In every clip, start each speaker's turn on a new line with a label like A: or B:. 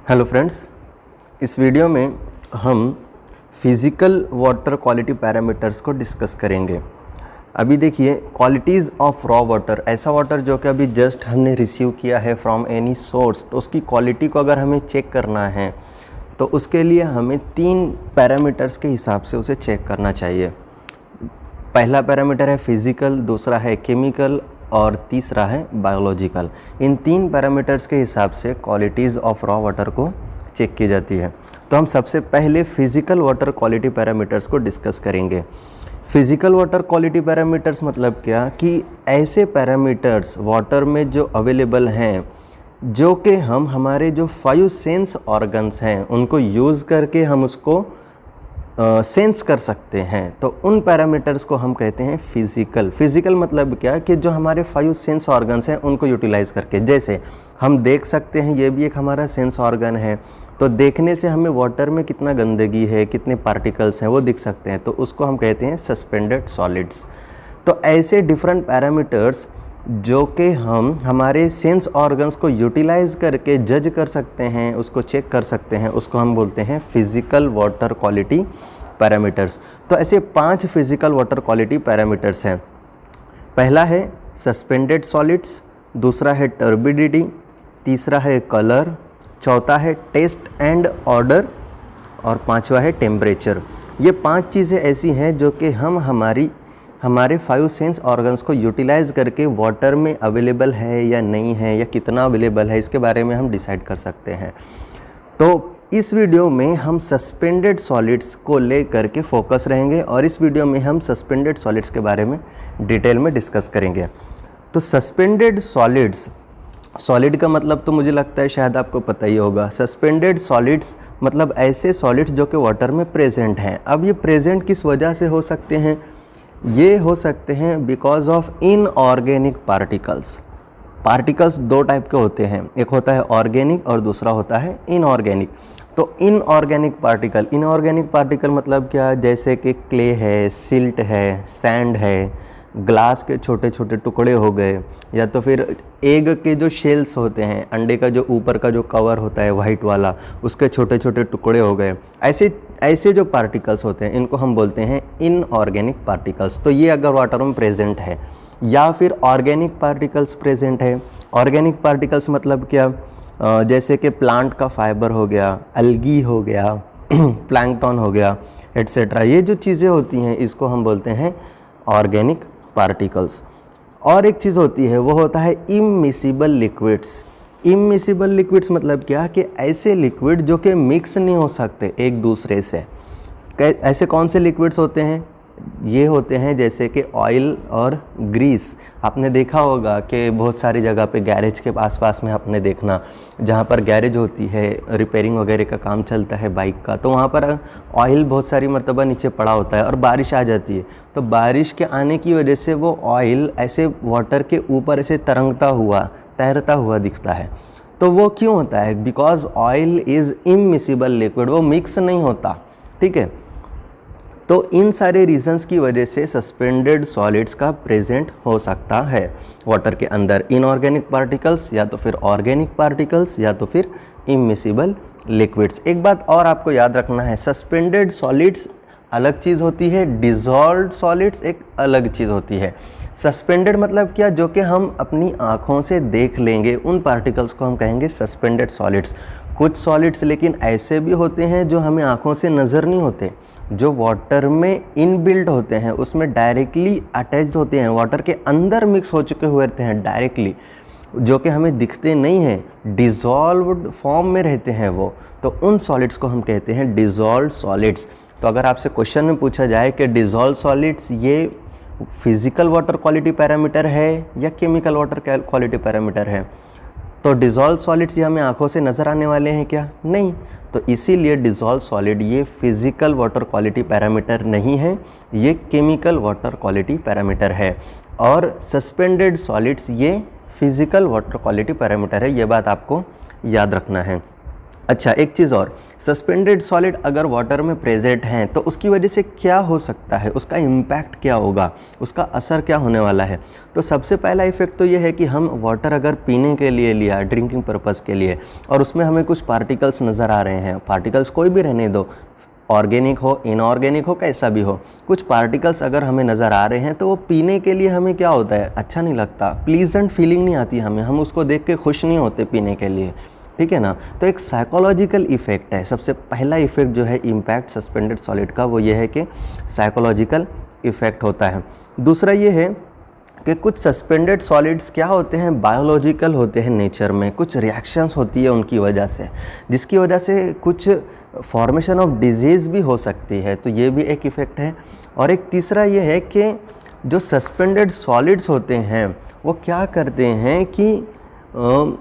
A: Hello friends, इस video में हम फिज़िकल वाटर क्वालिटी पैरामीटर्स को डिस्कस करेंगे। अभी देखिए, क्वालिटीज़ ऑफ रॉ वाटर, ऐसा वाटर जो कि अभी जस्ट हमने रिसीव किया है फ्रॉम एनी सोर्स, तो उसकी क्वालिटी को अगर हमें चेक करना है तो उसके लिए हमें 3 पैरामीटर्स के हिसाब से उसे चेक करना चाहिए। पहला पैरामीटर है फिज़िकल, दूसरा है केमिकल और तीसरा है बायोलॉजिकल। इन 3 पैरामीटर्स के हिसाब से क्वालिटीज़ ऑफ रॉ वाटर को चेक की जाती है। तो हम सबसे पहले फिज़िकल वाटर क्वालिटी पैरामीटर्स को डिस्कस करेंगे। फिज़िकल वाटर क्वालिटी पैरामीटर्स मतलब क्या कि ऐसे पैरामीटर्स वाटर में जो अवेलेबल हैं, जो कि हम हमारे जो 5 सेंस ऑर्गन्स हैं उनको यूज़ करके हम उसको सेंस कर सकते हैं। तो उन पैरामीटर्स को हम कहते हैं फिज़िकल। फिज़िकल मतलब क्या कि जो हमारे 5 सेंस ऑर्गन्स हैं उनको यूटिलाइज़ करके, जैसे हम देख सकते हैं, ये भी एक हमारा सेंस ऑर्गन है। तो देखने से हमें वाटर में कितना गंदगी है, कितने पार्टिकल्स हैं वो दिख सकते हैं, तो उसको हम कहते हैं सस्पेंडेड सॉलिड्स। तो ऐसे डिफरेंट पैरामीटर्स जो कि हम हमारे सेंस ऑर्गन्स को यूटिलाइज़ करके जज कर सकते हैं, उसको चेक कर सकते हैं, उसको हम बोलते हैं फिज़िकल वाटर क्वालिटी पैरामीटर्स। तो ऐसे 5 फिज़िकल वाटर क्वालिटी पैरामीटर्स हैं। पहला है सस्पेंडेड सॉलिड्स, दूसरा है टर्बिडिटी, तीसरा है कलर, चौथा है टेस्ट एंड ऑर्डर और 5वां है टेम्परेचर। ये 5 चीज़ें ऐसी हैं जो कि हम हमारे 5 सेंस ऑर्गन्स को यूटिलाइज़ करके वाटर में अवेलेबल है या नहीं है, या कितना अवेलेबल है, इसके बारे में हम डिसाइड कर सकते हैं। तो इस वीडियो में हम सस्पेंडेड सॉलिड्स को ले करके फोकस रहेंगे और इस वीडियो में हम सस्पेंडेड सॉलिड्स के बारे में डिटेल में डिस्कस करेंगे। तो सस्पेंडेड सॉलिड्स, सॉलिड का मतलब तो मुझे लगता है शायद आपको पता ही होगा। सस्पेंडेड सॉलिड्स मतलब ऐसे सॉलिड्स जो कि वाटर में प्रेजेंट हैं। अब ये प्रेजेंट किस वजह से हो सकते हैं? ये हो सकते हैं because of inorganic particles. Particles 2 type के होते हैं, एक होता है ऑर्गेनिक और दूसरा होता है इनऑर्गेनिक। तो इनऑर्गेनिक पार्टिकल मतलब क्या? जैसे कि क्ले है, सिल्ट है, सैंड है, ग्लास के छोटे छोटे टुकड़े हो गए, या तो फिर एग के जो शेल्स होते हैं, अंडे का जो ऊपर का जो कवर होता है वाइट वाला, उसके छोटे छोटे टुकड़े हो गए। ऐसे जो पार्टिकल्स होते हैं इनको हम बोलते हैं इनऑर्गेनिक पार्टिकल्स। तो ये अगर वाटर में प्रेजेंट है, या फिर ऑर्गेनिक पार्टिकल्स प्रेजेंट है। ऑर्गेनिक पार्टिकल्स मतलब क्या? जैसे कि प्लांट का फाइबर हो गया, अलगी हो गया, प्लैंकटन हो गया, एट्सेट्रा। ये जो चीज़ें होती हैं इसको हम बोलते हैं ऑर्गेनिक पार्टिकल्स। और एक चीज़ होती है, वो होता है इमिसिबल लिक्विड्स। इमिसिबल लिक्विड्स मतलब क्या कि ऐसे लिक्विड जो कि मिक्स नहीं हो सकते एक दूसरे से। ऐसे कौन से लिक्विड्स होते हैं? ये होते हैं जैसे कि ऑयल और ग्रीस। आपने देखा होगा कि बहुत सारी जगह पे गैरेज के आसपास में आपने देखना, जहाँ पर गैरेज होती है, रिपेयरिंग वगैरह का काम चलता है बाइक का, तो वहाँ पर ऑयल बहुत सारी मरतबा नीचे पड़ा होता है और बारिश आ जाती है। तो बारिश के आने की वजह से वो ऑयल ऐसे वाटर के ऊपर ऐसे तैरता हुआ दिखता है। तो वो क्यों होता है? Because oil is immiscible liquid, वो मिक्स नहीं होता। ठीक है, तो इन सारे रीजंस की वजह से सस्पेंडेड सॉलिड्स का प्रेजेंट हो सकता है वाटर के अंदर। इनऑर्गेनिक पार्टिकल्स, या तो फिर ऑर्गेनिक पार्टिकल्स, या तो फिर इमिसिबल लिक्विड्स। एक बात और आपको याद रखना है, सस्पेंडेड सॉलिड्स अलग चीज़ होती है, डिज़ोल्व्ड सॉलिड्स एक अलग चीज़ होती है। सस्पेंडेड मतलब क्या? जो कि हम अपनी आँखों से देख लेंगे, उन पार्टिकल्स को हम कहेंगे सस्पेंडेड सॉलिड्स। कुछ सॉलिड्स लेकिन ऐसे भी होते हैं जो हमें आँखों से नज़र नहीं होते, जो वाटर में इनबिल्ट होते हैं, उसमें डायरेक्टली अटैच्ड होते हैं, वाटर के अंदर मिक्स हो चुके हुए रहते हैं डायरेक्टली, जो कि हमें दिखते नहीं हैं, डिज़ोल्व्ड फॉर्म में रहते हैं वो। तो उन सॉलिड्स को हम कहते हैं डिज़ोल्व्ड सॉलिड्स। तो अगर आपसे क्वेश्चन में पूछा जाए कि डिज़ोल्व्ड सॉलिड्स ये फिज़िकल वाटर क्वालिटी पैरामीटर है या केमिकल वाटर क्वालिटी पैरामीटर है, तो डिज़ोल्व सॉलिड्स ये हमें आंखों से नज़र आने वाले हैं क्या? नहीं। तो इसीलिए डिज़ोल्व सॉलिड ये फिज़िकल वाटर क्वालिटी पैरामीटर नहीं है, ये केमिकल वाटर क्वालिटी पैरामीटर है। और सस्पेंडेड सॉलिड्स ये फिज़िकल वाटर क्वालिटी पैरामीटर है, ये बात आपको याद रखना है। अच्छा, एक चीज़ और, सस्पेंडेड सॉलिड अगर वाटर में प्रेजेंट हैं तो उसकी वजह से क्या हो सकता है, उसका इम्पैक्ट क्या होगा, उसका असर क्या होने वाला है। तो सबसे पहला इफेक्ट तो ये है कि हम वाटर अगर पीने के लिए लिया, ड्रिंकिंग पर्पज़ के लिए, और उसमें हमें कुछ पार्टिकल्स नज़र आ रहे हैं, पार्टिकल्स कोई भी रहने दो, ऑर्गेनिक हो, इनऑर्गेनिक हो, कैसा भी हो, कुछ पार्टिकल्स अगर हमें नज़र आ रहे हैं तो वो पीने के लिए हमें क्या होता है, अच्छा नहीं लगता, प्लीजेंट फीलिंग नहीं आती हमें, हम उसको देख के खुश नहीं होते पीने के लिए, ठीक है ना। तो एक साइकोलॉजिकल इफ़ेक्ट है, सबसे पहला इफ़ेक्ट जो है इम्पैक्ट सस्पेंडेड सॉलिड का, वो ये है कि साइकोलॉजिकल इफ़ेक्ट होता है। दूसरा ये है कि कुछ सस्पेंडेड सॉलिड्स क्या होते हैं, बायोलॉजिकल होते हैं नेचर में, कुछ रिएक्शंस होती है उनकी वजह से, जिसकी वजह से कुछ फॉर्मेशन ऑफ डिजीज़ भी हो सकती है, तो ये भी एक इफ़ेक्ट है। और एक तीसरा ये है कि जो सस्पेंडेड सॉलिड्स होते हैं वो क्या करते हैं कि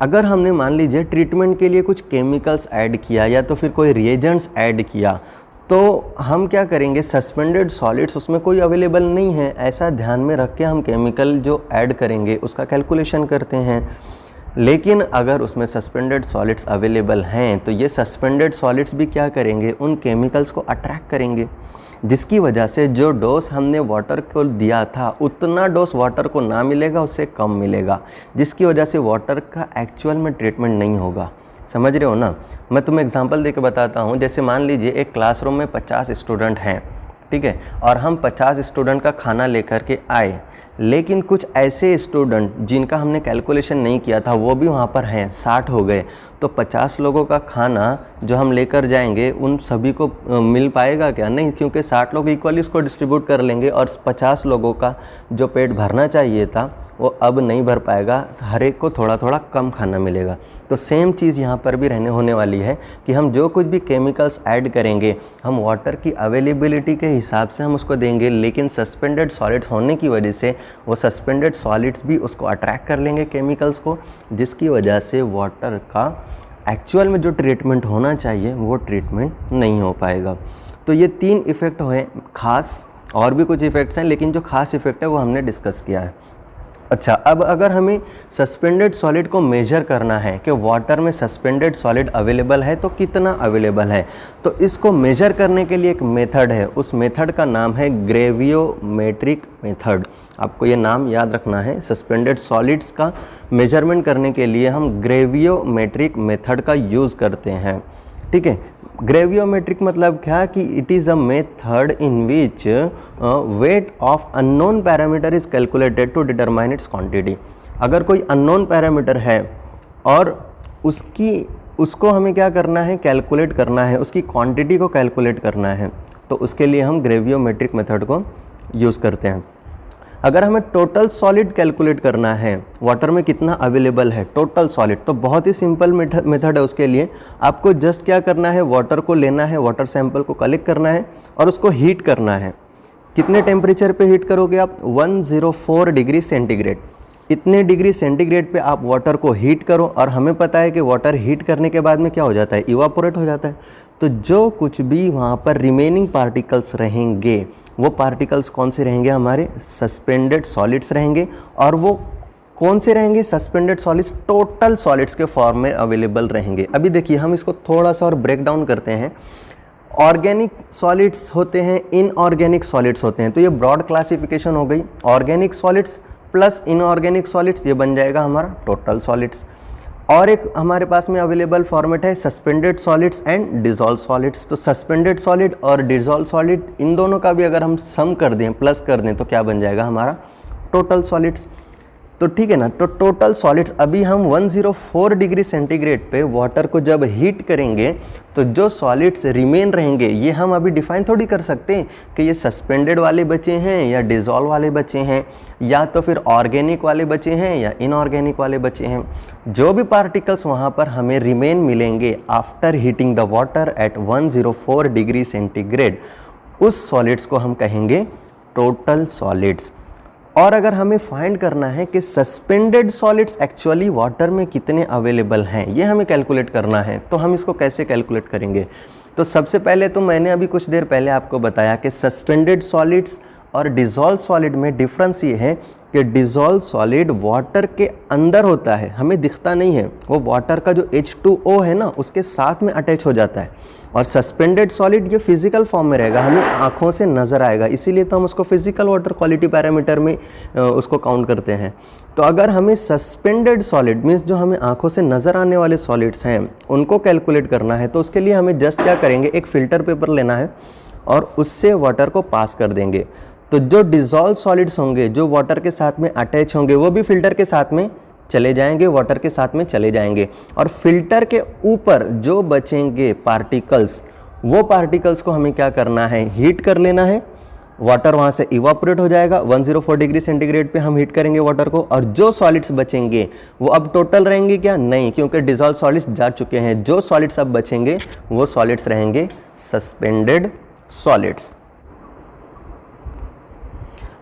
A: अगर हमने मान लीजिए ट्रीटमेंट के लिए कुछ केमिकल्स ऐड किया या तो फिर कोई रिएजेंट्स ऐड किया, तो हम क्या करेंगे, सस्पेंडेड सॉलिड्स उसमें कोई अवेलेबल नहीं है, ऐसा ध्यान में रख के हम केमिकल जो ऐड करेंगे उसका कैलकुलेशन करते हैं। लेकिन अगर उसमें सस्पेंडेड सॉलिड्स अवेलेबल हैं तो ये सस्पेंडेड सॉलिड्स भी क्या करेंगे, उन केमिकल्स को अट्रैक्ट करेंगे, जिसकी वजह से जो डोज हमने वाटर को दिया था उतना डोज वाटर को ना मिलेगा, उससे कम मिलेगा, जिसकी वजह से वाटर का एक्चुअल में ट्रीटमेंट नहीं होगा। समझ रहे हो ना। मैं तुम्हें एग्जांपल देके बताता हूँ। जैसे मान लीजिए एक क्लासरूम में 50 स्टूडेंट हैं, ठीक है, और हम 50 स्टूडेंट का खाना लेकर के आए, लेकिन कुछ ऐसे स्टूडेंट जिनका हमने कैलकुलेशन नहीं किया था वो भी वहाँ पर हैं, 60 हो गए, तो 50 लोगों का खाना जो हम लेकर जाएंगे उन सभी को मिल पाएगा क्या? नहीं, क्योंकि 60 लोग इक्वली इसको डिस्ट्रीब्यूट कर लेंगे और 50 लोगों का जो पेट भरना चाहिए था वो अब नहीं भर पाएगा, हर एक को थोड़ा थोड़ा कम खाना मिलेगा। तो सेम चीज़ यहाँ पर भी रहने होने वाली है कि हम जो कुछ भी केमिकल्स ऐड करेंगे हम वाटर की अवेलेबिलिटी के हिसाब से हम उसको देंगे, लेकिन सस्पेंडेड सॉलिड्स होने की वजह से वो सस्पेंडेड सॉलिड्स भी उसको अट्रैक्ट कर लेंगे केमिकल्स को, जिसकी वजह से वाटर का एक्चुअल में जो ट्रीटमेंट होना चाहिए वो ट्रीटमेंट नहीं हो पाएगा। तो ये 3 इफ़ेक्ट हुए खास, और भी कुछ इफ़ेक्ट्स हैं लेकिन जो खास इफ़ेक्ट है वो हमने डिस्कस किया है। अच्छा, अब अगर हमें सस्पेंडेड सॉलिड को मेजर करना है कि वाटर में सस्पेंडेड सॉलिड अवेलेबल है तो कितना अवेलेबल है, तो इसको मेजर करने के लिए एक मेथड है, उस मेथड का नाम है ग्रेवियोमेट्रिक मेथड। आपको ये नाम याद रखना है। सस्पेंडेड सॉलिड्स का मेजरमेंट करने के लिए हम ग्रेवियोमेट्रिक मेथड का यूज़ करते हैं, ठीक है। ग्रेवियोमेट्रिक मतलब क्या कि it is a method in which weight of unknown parameter is calculated to determine its quantity. अगर कोई अननोन पैरामीटर है और उसको हमें क्या करना है, कैलकुलेट करना है, उसकी क्वांटिटी को कैलकुलेट करना है, तो उसके लिए हम ग्रेवियोमेट्रिक मेथड को यूज़ करते हैं। अगर हमें टोटल सॉलिड कैलकुलेट करना है, वाटर में कितना अवेलेबल है टोटल सॉलिड, तो बहुत ही सिंपल मेथड है। उसके लिए आपको जस्ट क्या करना है, वाटर को लेना है, वाटर सैंपल को कलेक्ट करना है और उसको हीट करना है। कितने टेम्परेचर पे हीट करोगे आप? 104 डिग्री सेंटीग्रेड। इतने डिग्री सेंटीग्रेड पे आप वाटर को हीट करो, और हमें पता है कि वाटर हीट करने के बाद में क्या हो जाता है, इवापोरेट हो जाता है। तो जो कुछ भी वहाँ पर रिमेनिंग पार्टिकल्स रहेंगे वो पार्टिकल्स कौन से रहेंगे, हमारे सस्पेंडेड सॉलिड्स रहेंगे। और वो कौन से रहेंगे, सस्पेंडेड सॉलिड्स टोटल सॉलिड्स के फॉर्म में अवेलेबल रहेंगे। अभी देखिए हम इसको थोड़ा सा और ब्रेक डाउन करते हैं। ऑर्गेनिक सॉलिड्स होते हैं, इनऑर्गेनिक सॉलिड्स होते हैं, तो ये ब्रॉड क्लासिफिकेशन हो गई। Organic solids plus inorganic solids, ये बन जाएगा हमारा टोटल सॉलिड्स। और एक हमारे पास में अवेलेबल फॉर्मेट है suspended solids and dissolve solids. तो सस्पेंडेड सॉलिड और डिजॉल्व सॉलिड, इन दोनों का भी अगर हम सम कर दें, प्लस कर दें, तो क्या बन जाएगा हमारा टोटल सॉलिड्स। तो ठीक है ना। तो टोटल सॉलिड्स, अभी हम 104 डिग्री सेंटीग्रेड पे वाटर को जब हीट करेंगे तो जो सॉलिड्स रिमेन रहेंगे, ये हम अभी डिफाइन थोड़ी कर सकते हैं कि ये सस्पेंडेड वाले बचे हैं या डिजॉल्व वाले बचे हैं, या तो फिर ऑर्गेनिक वाले बचे हैं या इनऑर्गेनिक वाले बचे हैं। जो भी पार्टिकल्स वहाँ पर हमें रिमेन मिलेंगे after heating the water at 104 degree centigrade, उस सॉलिड्स को हम कहेंगे टोटल सॉलिड्स। और अगर हमें फाइंड करना है कि सस्पेंडेड सॉलिड्स एक्चुअली वाटर में कितने अवेलेबल हैं, ये हमें कैलकुलेट करना है, तो हम इसको कैसे कैलकुलेट करेंगे? तो सबसे पहले तो मैंने अभी कुछ देर पहले आपको बताया कि सस्पेंडेड सॉलिड्स और डिज़ोल्व सॉलिड में डिफरेंस ये है कि डिज़ोल्व सॉलिड वाटर के अंदर होता है, हमें दिखता नहीं है, वो वाटर का जो H2O है ना उसके साथ में अटैच हो जाता है। और सस्पेंडेड सॉलिड ये फिजिकल फॉर्म में रहेगा, हमें आँखों से नज़र आएगा, इसीलिए तो हम उसको फिजिकल वाटर क्वालिटी पैरामीटर में उसको काउंट करते हैं। तो अगर हमें सस्पेंडेड सॉलिड मीन्स जो हमें आँखों से नज़र आने वाले सॉलिड्स हैं उनको कैलकुलेट करना है, तो उसके लिए हमें जस्ट क्या करेंगे, एक फ़िल्टर पेपर लेना है और उससे वाटर को पास कर देंगे। तो जो डिज़ोल्व सॉलिड्स होंगे जो वाटर के साथ में अटैच होंगे वो भी फिल्टर के साथ में चले जाएंगे, वाटर के साथ में चले जाएंगे। और फिल्टर के ऊपर जो बचेंगे पार्टिकल्स, वो पार्टिकल्स को हमें क्या करना है, हीट कर लेना है। वाटर वहाँ से इवापोरेट हो जाएगा, 104 डिग्री सेंटीग्रेड पे हम हीट करेंगे वाटर को। और जो सॉलिड्स बचेंगे वो अब टोटल रहेंगे क्या, नहीं, क्योंकि डिज़ोल्व सॉलिड्स जा चुके हैं। जो सॉलिड्स अब बचेंगे वो सॉलिड्स रहेंगे सस्पेंडेड सॉलिड्स।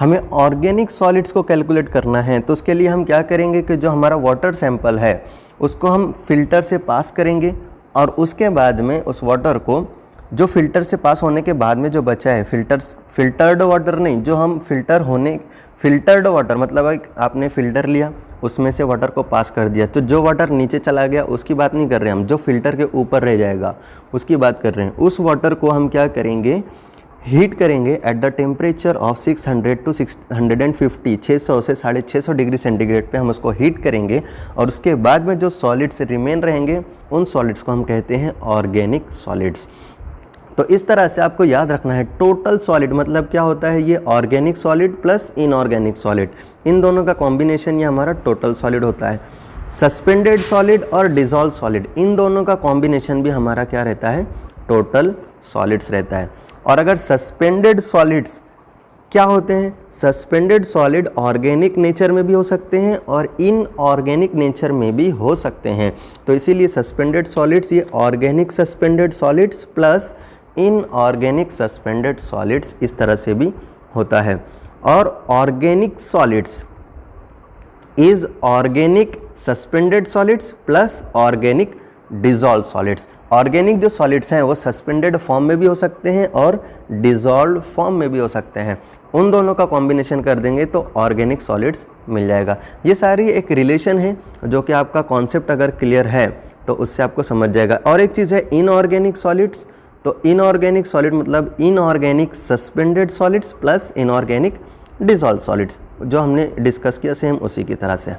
A: हमें ऑर्गेनिक सॉलिड्स को कैलकुलेट करना है, तो उसके लिए हम क्या करेंगे कि जो हमारा वाटर सैंपल है उसको हम फिल्टर से पास करेंगे और उसके बाद में उस वाटर को, जो फिल्टर से पास होने के बाद में जो बचा है, फिल्टर्ड वाटर नहीं, जो हम फिल्टर्ड वाटर मतलब एक आपने फिल्टर लिया उसमें से वाटर को पास कर दिया, तो जो वाटर नीचे चला गया उसकी बात नहीं कर रहे हम, जो फिल्टर के ऊपर रह जाएगा उसकी बात कर रहे हैं। उस वाटर को हम क्या करेंगे, हीट करेंगे at the temperature of 600 to 650, 600 से 650 डिग्री सेंटीग्रेड पे हम उसको हीट करेंगे। और उसके बाद में जो सॉलिड्स रिमेन रहेंगे उन सॉलिड्स को हम कहते हैं ऑर्गेनिक सॉलिड्स। तो इस तरह से आपको याद रखना है, टोटल सॉलिड मतलब क्या होता है, ये organic solid plus inorganic solid, इन दोनों का कॉम्बिनेशन ये हमारा टोटल सॉलिड होता है। सस्पेंडेड सॉलिड और डिज़ोल्व सॉलिड, इन दोनों का कॉम्बिनेशन भी हमारा क्या रहता है, टोटल सॉलिड्स रहता है। और अगर सस्पेंडेड सॉलिड्स क्या होते हैं, सस्पेंडेड सॉलिड ऑर्गेनिक नेचर में भी हो सकते हैं और इनऑर्गेनिक नेचर में भी हो सकते हैं। तो इसीलिए सस्पेंडेड सॉलिड्स ये organic suspended solids plus inorganic suspended solids इस तरह से भी होता है। और organic solids is organic suspended solids plus organic dissolve solids. Organic जो सॉलिड्स हैं वो सस्पेंडेड फॉर्म में भी हो सकते हैं और डिज़ोल्व फॉर्म में भी हो सकते हैं, उन दोनों का कॉम्बिनेशन कर देंगे तो ऑर्गेनिक सॉलिड्स मिल जाएगा। ये सारी एक रिलेशन है जो कि आपका कॉन्सेप्ट अगर क्लियर है तो उससे आपको समझ जाएगा। और एक चीज़ है इनऑर्गेनिक सॉलिड्स, तो इनऑर्गेनिक सॉलिड मतलब inorganic suspended solids plus inorganic dissolve solids, जो हमने डिस्कस किया सेम उसी की तरह से।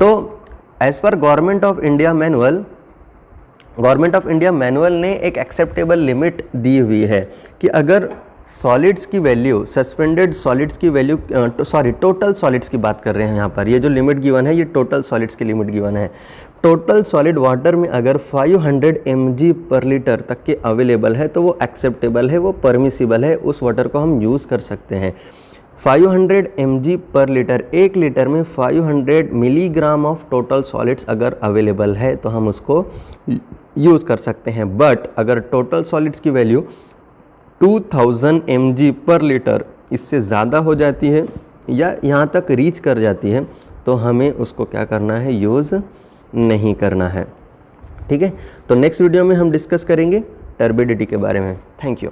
A: तो as per government of India manual ने एक एक्सेप्टेबल लिमिट दी हुई है कि अगर सॉलिड्स की वैल्यू, सस्पेंडेड सॉलिड्स की वैल्यू, टोटल सॉलिड्स की बात कर रहे हैं यहाँ पर, ये जो लिमिट गिवन है ये टोटल सॉलिड्स की लिमिट गिवन है। टोटल सॉलिड वाटर में अगर 500 mg पर लीटर तक के अवेलेबल है तो वो एक्सेप्टेबल है, वो परमिसिबल है, उस वाटर को हम यूज़ कर सकते हैं। 500 mg पर लीटर, 1 लीटर में 500 मिलीग्राम ऑफ टोटल सॉलिड्स अगर अवेलेबल है तो हम उसको यूज़ कर सकते हैं। बट अगर टोटल सॉलिड्स की वैल्यू 2000 mg पर लीटर इससे ज़्यादा हो जाती है या यहाँ तक रीच कर जाती है तो हमें उसको क्या करना है, यूज़ नहीं करना है। ठीक है, तो नेक्स्ट वीडियो में हम डिस्कस करेंगे टर्बिडिटी के बारे में। Thank you.